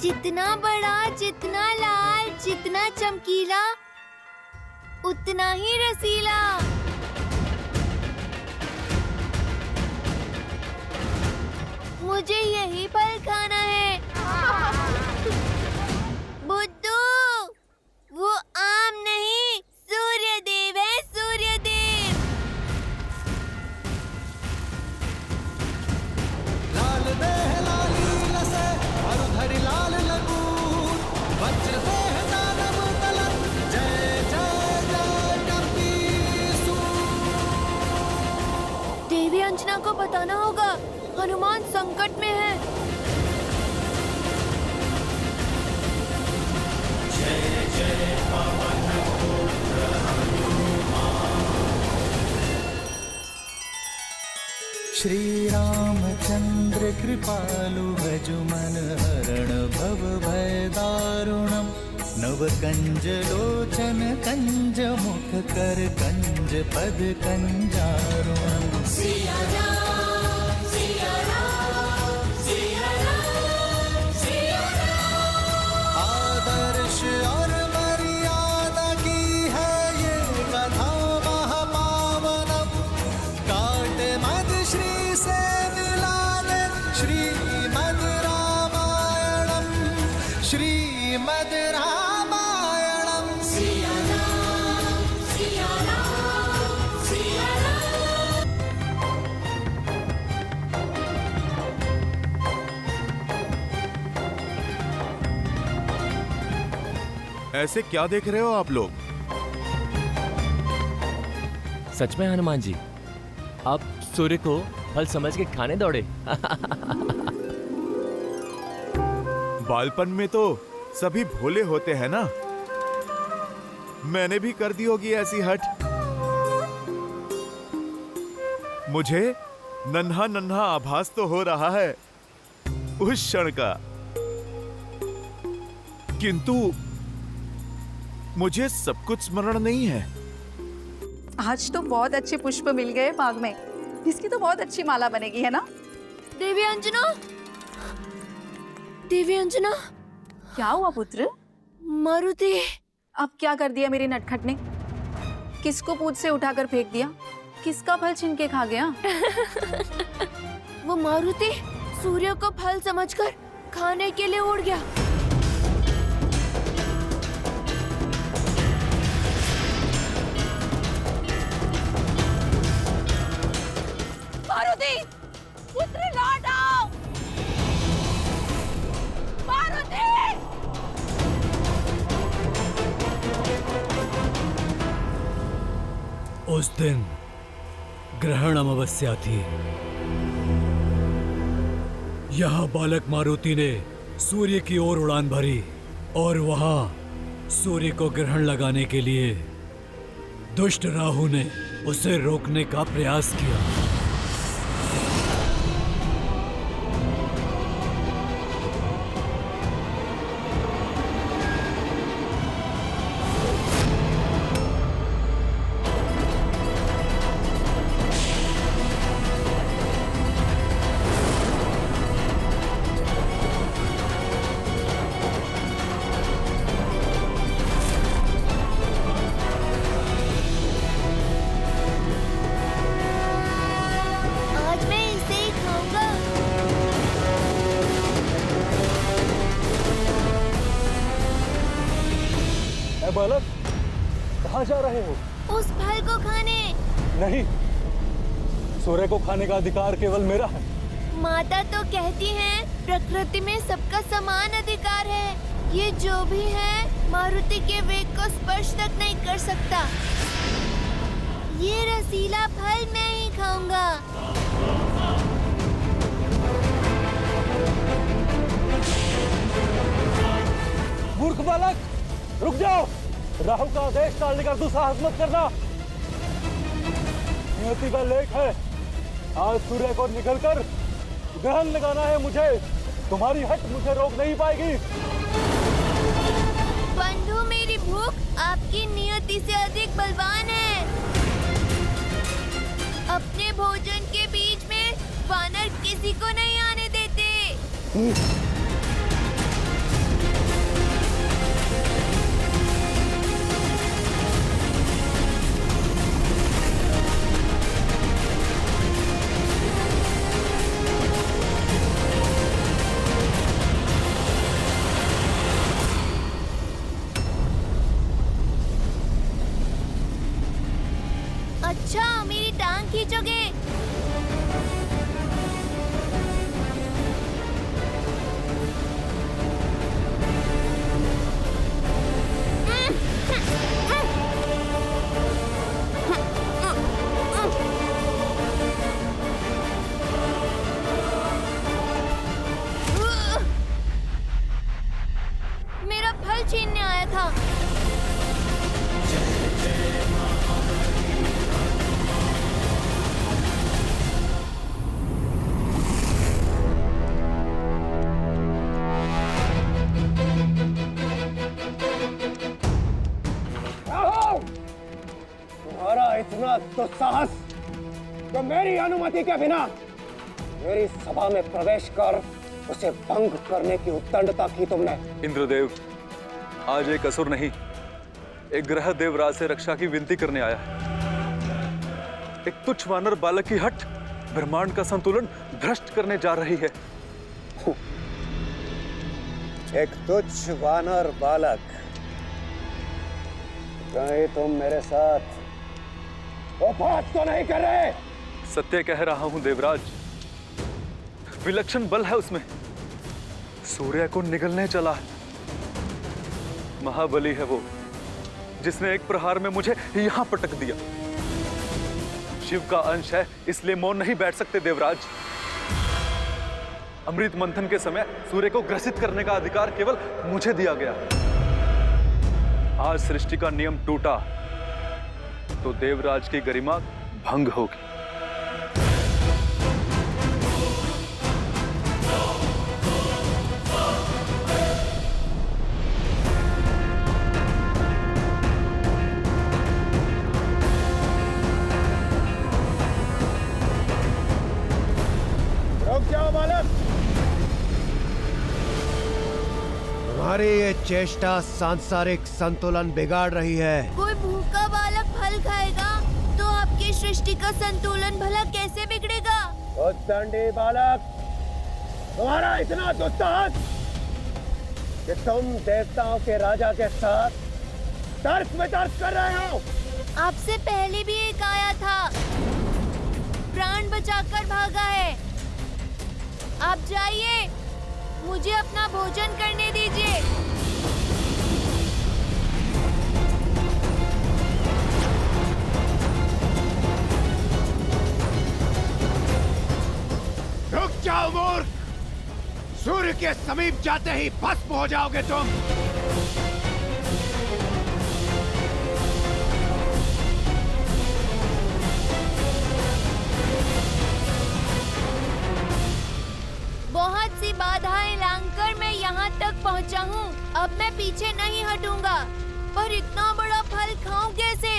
जितना बड़ा, जितना लाल, जितना चमकीला, उतना ही रसीला। मुझे यही फल खाना है। बुद्धू, वो आम नहीं, सूर्यदेव है, सूर्यदेव। लाल देह लाली लसे मरुधरि लाल लगून वज्र देह दानव तलन जय जय जय कपीसू। देवी अंजना को बताना होगा, हनुमान संकट में है। जय जय पवन पुत्र हनुमान। श्री रामचंद्र कृपालु भजुमन हरण भव भय दारुणम। नव कंज लोचन कंज मुख कर कंज पद कंजारुणम। सिया राम सिया राम सिया राम सिया राम। आदर्श और मर्यादा की है ये कथा महापावनम। काट मद श्री से मिला ले श्रीमद् रामायणम। श्रीमद् रामायणम। सिया राम सिया राम सिया राम। ऐसे क्या देख रहे हो आप लोग? सच में हनुमान जी, आप सूर्य को फल समझ के खाने दौड़े। बालपन में तो सभी भोले होते हैं ना। मैंने भी कर दी होगी ऐसी हट। मुझे नन्हा नन्हा आभास तो हो रहा है उस क्षण का, किंतु मुझे सब कुछ स्मरण नहीं है। आज तो बहुत अच्छे पुष्प मिल गए बाग में। इसकी तो बहुत अच्छी माला बनेगी, है ना? देवी अंजना, देवी अंजना। क्या हुआ पुत्र? मारुति। अब क्या कर दिया मेरी नटखट ने? किसको पूछ से उठाकर फेंक दिया? किसका फल छीन के खा गया? वो मारुति सूर्य को फल समझकर खाने के लिए उड़ गया। मारुति, पुत्र लौट आओ! मारुति! उस दिन ग्रहण अमावस्या थी। यह बालक मारुति ने सूर्य की ओर उड़ान भरी और वहां सूर्य को ग्रहण लगाने के लिए दुष्ट राहु ने उसे रोकने का प्रयास किया। आज मैं इसे ही खाऊंगा। ए बालक, कहाँ जा रहे हो? उस फल को खाने। नहीं, सूर्य को खाने का अधिकार केवल मेरा है। माता तो कहती हैं प्रकृति में सबका समान अधिकार है। ये जो भी है मारुति के वेग को स्पर्श तक नहीं कर सकता। ये रसीला फल मैं ही खाऊंगा। मूर्ख बालक, रुक जाओ। राहु का आदेश टालने का दुस्साहस मत करना। नियति का लेख है, आज सूर्य को निकलकर ग्रहण लगाना है मुझे। तुम्हारी हट मुझे रोक नहीं पाएगी। बंधु, मेरी भूख आपकी नियति से अधिक बलवान है। अपने भोजन के बीच में वानर किसी को नहीं आने देते। टांग खींचोगे? मेरा फल छीनने आया था। तुम्हारा इतना दुस्साहस तो मेरी अनुमति के बिना मेरी सभा में प्रवेश कर उसे भंग करने की उद्दंडता की तुमने। इंद्रदेव, आज एक असुर नहीं, एक ग्रह देवराज से रक्षा की विनती करने आया है। एक तुच्छ वानर बालक की हट ब्रह्मांड का संतुलन भ्रष्ट करने जा रही है। एक तुच्छ वानर बालक, कहीं तुम मेरे साथ वो बात तो नहीं कर रहे? सत्य कह रहा हूं देवराज, विलक्षण बल है उसमें, सूर्य को निगलने चला है। महाबली है वो, जिसने एक प्रहार में मुझे यहां पटक दिया। शिव का अंश है, इसलिए मौन नहीं बैठ सकते देवराज। अमृत मंथन के समय सूर्य को ग्रसित करने का अधिकार केवल मुझे दिया गया। आज सृष्टि का नियम टूटा तो देवराज की गरिमा भंग होगी। रुक जाओ बालक, तुम्हारी ये चेष्टा सांसारिक संतुलन बिगाड़ रही है। कोई भूखा बालक फल खाएगा तो आपकी सृष्टि का संतुलन भला कैसे बिगड़ेगा? उद्दंडी बालक, तुम्हारा इतना दुस्साहस कि तुम देवताओं के राजा के साथ तर्क में तर्क कर रहे हो। आपसे पहले भी एक आया था, प्राण बचाकर भागा है। आप जाइए, मुझे अपना भोजन करने दीजिए। रुक जाओ मूर्ख, सूर्य के समीप जाते ही भस्म हो जाओगे तुम। बहुत सी बाधाएं लांघकर मैं यहाँ तक पहुँचा हूँ। अब मैं पीछे नहीं हटूंगा, पर इतना बड़ा फल खाऊं कैसे?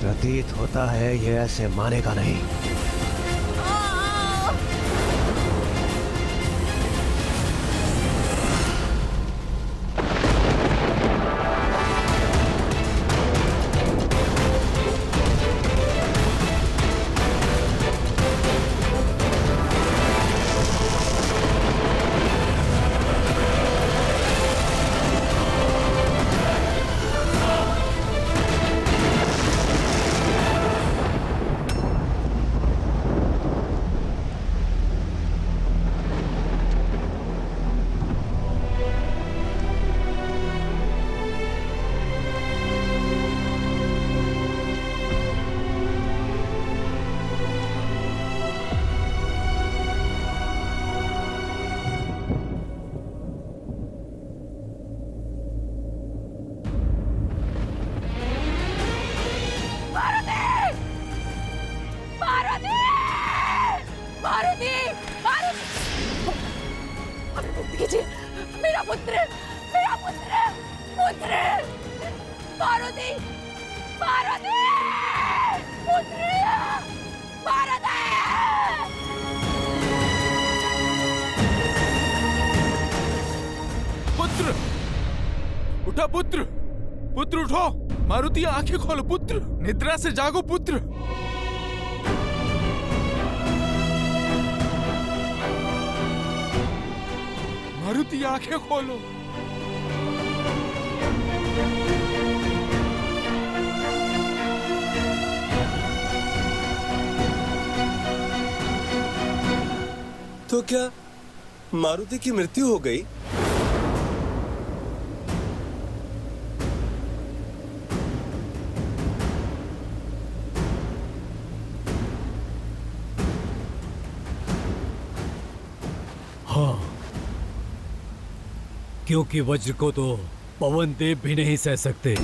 प्रतीत होता है ये ऐसे मानेगा नहीं। मेरा पुत्र, मेरा पुत्र, पुत्र, पार्वती, पुत्र उठा, पुत्र पुत्र उठो। मारुति आंखें खोलो पुत्र, निद्रा से जागो पुत्र। मारुति आंखें खोलो। तो क्या मारुति की मृत्यु हो गई? हाँ, क्योंकि वज्र को तो पवन देव भी नहीं सह सकते,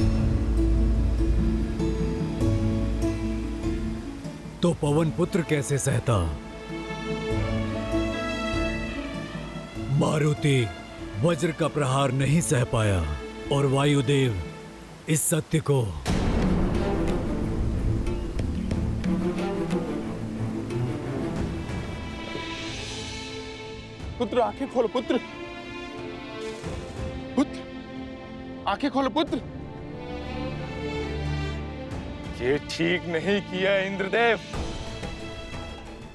तो पवन पुत्र कैसे सहता? मारुति वज्र का प्रहार नहीं सह पाया और वायुदेव इस सत्य को पुत्र आंखें खोलो पुत्र, पुत्र आंखें खोलो पुत्र। ये ठीक नहीं किया इंद्रदेव।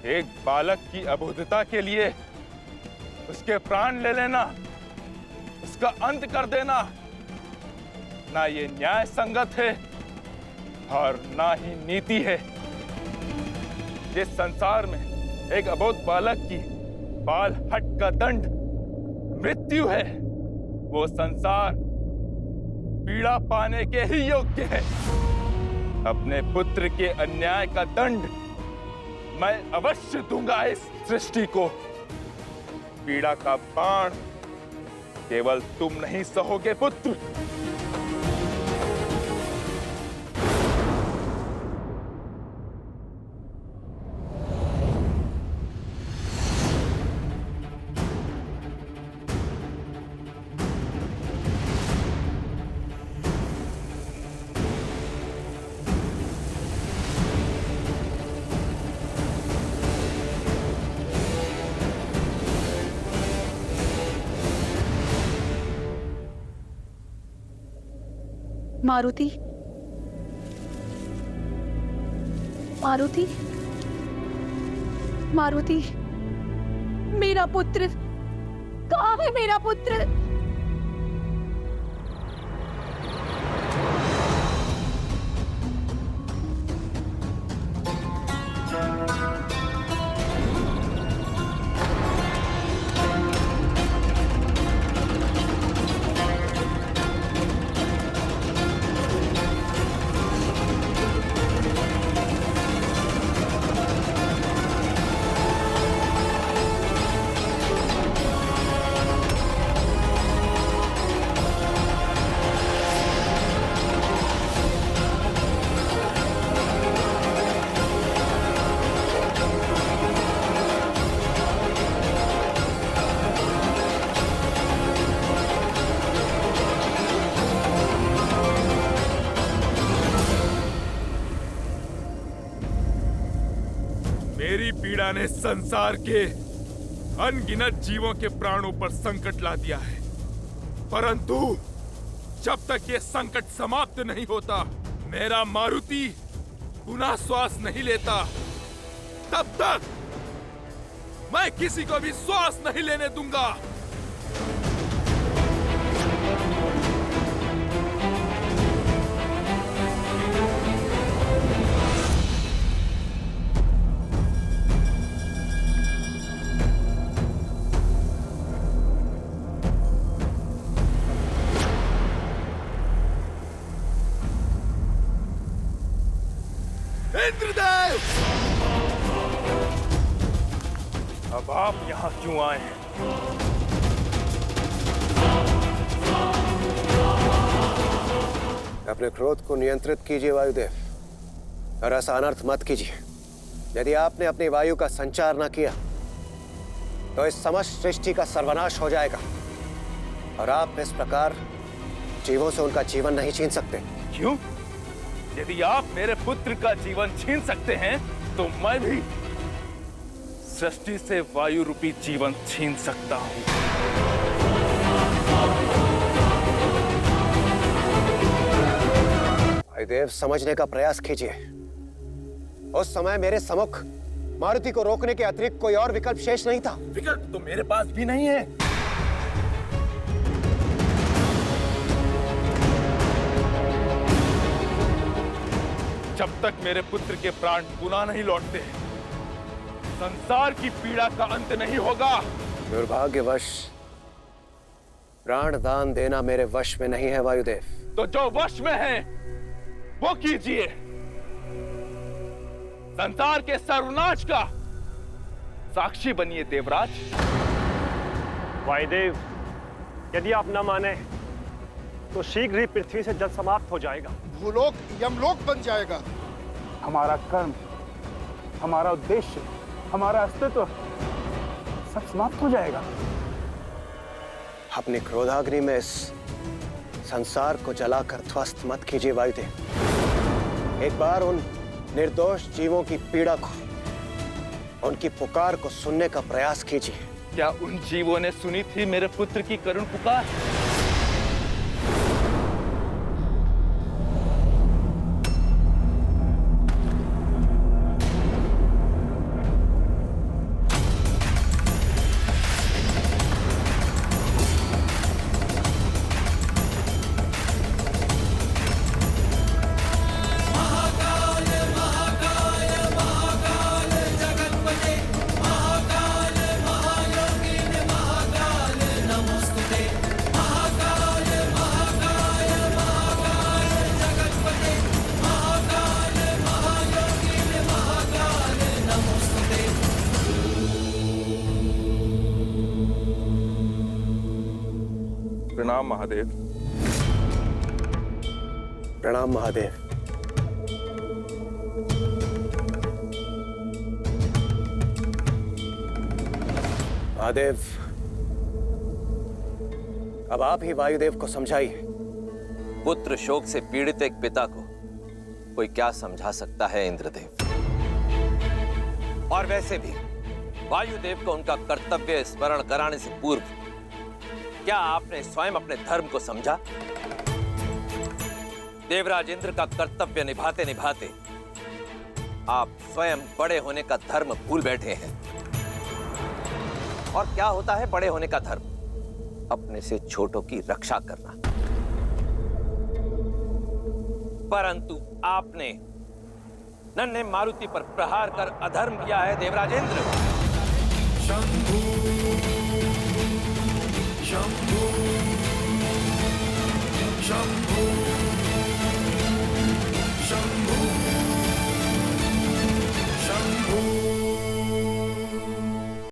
एक बालक की अबोधता के लिए उसके प्राण ले लेना, उसका अंत कर देना, ना ये न्याय संगत है और ना ही नीति है। जिस संसार में एक अबोध बालक की बाल हट का दंड मृत्यु है, वो संसार पीड़ा पाने के ही योग्य है। अपने पुत्र के अन्याय का दंड मैं अवश्य दूंगा इस सृष्टि को। पीड़ा का बाण केवल तुम नहीं सहोगे पुत्र। मारुति, मारुति, मारुति, मेरा पुत्र कहाँ है? मेरा पुत्र मेरी पीड़ा ने संसार के अनगिनत जीवों के प्राणों पर संकट ला दिया है, परंतु जब तक ये संकट समाप्त नहीं होता, मेरा मारुति पुनः श्वास नहीं लेता, तब तक मैं किसी को भी श्वास नहीं लेने दूंगा। इंद्रदेव, अब आप यहाँ क्यों आए हैं? अपने क्रोध को नियंत्रित कीजिए वायुदेव, और ऐसा अनर्थ मत कीजिए। यदि आपने अपनी वायु का संचार न किया तो इस समस्त सृष्टि का सर्वनाश हो जाएगा, और आप इस प्रकार जीवों से उनका जीवन नहीं छीन सकते। क्यों? यदि आप मेरे पुत्र का जीवन छीन सकते हैं तो मैं भी सृष्टि से वायु रूपी जीवन छीन सकता हूं। भाईदेव, समझने का प्रयास कीजिए। उस समय मेरे सम्मुख मारुति को रोकने के अतिरिक्त कोई और विकल्प शेष नहीं था। विकल्प तो मेरे पास भी नहीं है। जब तक मेरे पुत्र के प्राण पुनः नहीं लौटते, संसार की पीड़ा का अंत नहीं होगा। दुर्भाग्यवश प्राण दान देना मेरे वश में नहीं है वायुदेव। तो जो वश में है वो कीजिए। संसार के सर्वनाश का साक्षी बनिए देवराज। वायुदेव, यदि आप न माने तो शीघ्र ही पृथ्वी से जल समाप्त हो जाएगा। भूलोक यमलोक बन जाएगा। हमारा कर्म, हमारा उद्देश्य, हमारा अस्तित्व सब समाप्त हो जाएगा। अपनी क्रोधाग्नि में इस संसार को जलाकर ध्वस्त मत कीजिए वायुदेव। एक बार उन निर्दोष जीवों की पीड़ा को, उनकी पुकार को सुनने का प्रयास कीजिए। क्या उन जीवों ने सुनी थी मेरे पुत्र की करुण पुकार? प्रणाम महादेव। प्रणाम महादेव। महादेव, अब आप ही वायुदेव को समझाइए। पुत्र शोक से पीड़ित एक पिता को कोई क्या समझा सकता है इंद्रदेव? और वैसे भी वायुदेव को उनका कर्तव्य स्मरण कराने से पूर्व क्या आपने स्वयं अपने धर्म को समझा? देवराज इंद्र का कर्तव्य निभाते निभाते आप स्वयं बड़े होने का धर्म भूल बैठे हैं। और क्या होता है बड़े होने का धर्म? अपने से छोटों की रक्षा करना। परंतु आपने नन्हे मारुति पर प्रहार कर अधर्म किया है देवराज इंद्र। शंभू शंभू शंभू